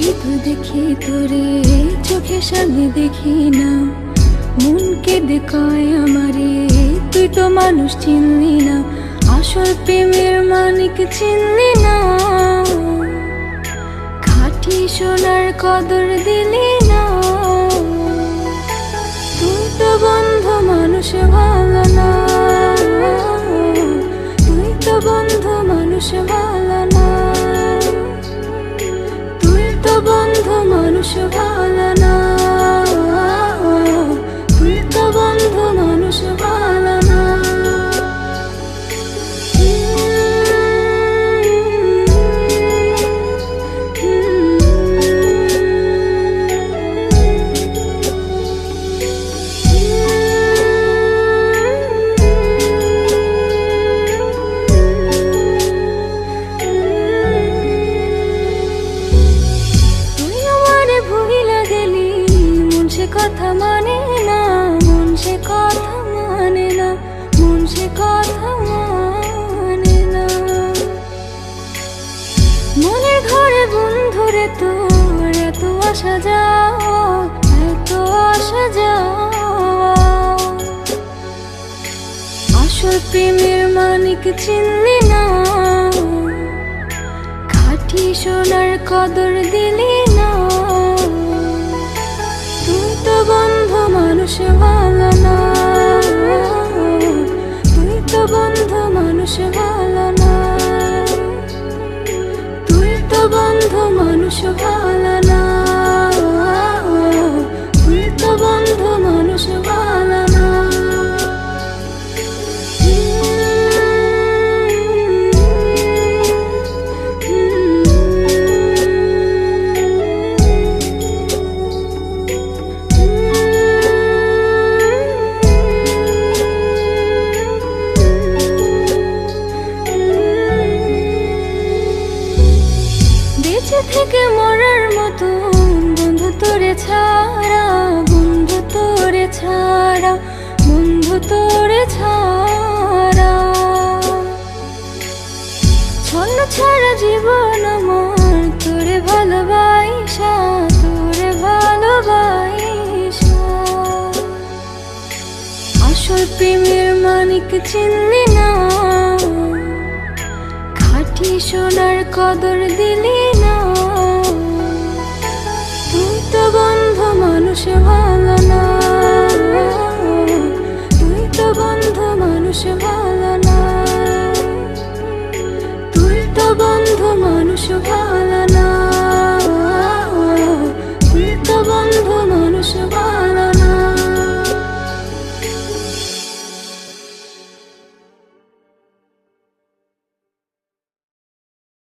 ছবি তো দেখি তোরে চোখের সামনে দেখি না, মন কেঁদে কয় আমারে তুই তো মানুষ চিনলি না, আসল প্রেমের মানিক চিনলি না, খাঁটি সোনার কদর দিলি না। তুই তো বন্ধু মানুষ ভালো না, তুই তো বন্ধু মানুষ ভালো না, তুই তো বন্ধু মানুষ ভালো না, তুই তো বন্ধু মানুষ ভালো না। কথা মানে না মন, সে কথা মানে না মন, সে কথা মানে না। মনের ঘরে বন্ধুরে তোর এত আসা যাওয়া, এত আসা যাওয়া, আসল প্রেমের মানিক চিনলি না, খাঁটি সোনার কদর দিলি না। বন্ধু মানুষ ভালো না, তুই তো বন্ধু মানুষ ভালো না, তুই তো বন্ধু মানুষ ভালো না, তুই তো বন্ধু মানুষ ভালো না। থেকে মরার মতো বন্ধু তোরে ছাড়া, বন্ধু তোরে ছাড়া, বন্ধু তোরে ছাড়া, ছন্ন ছাড়া জীবন আমার তোরে ভালোবাসা, তোরে ভালোবাসা, আসল প্রেমের মানিক চিনলি না, খাঁটি সোনার কদর দিলি না। তুই তো বন্ধু মানুষ ভালো না, তুই তো বন্ধু মানুষ ভালো না, তুই তো বন্ধু মানুষ ভালো।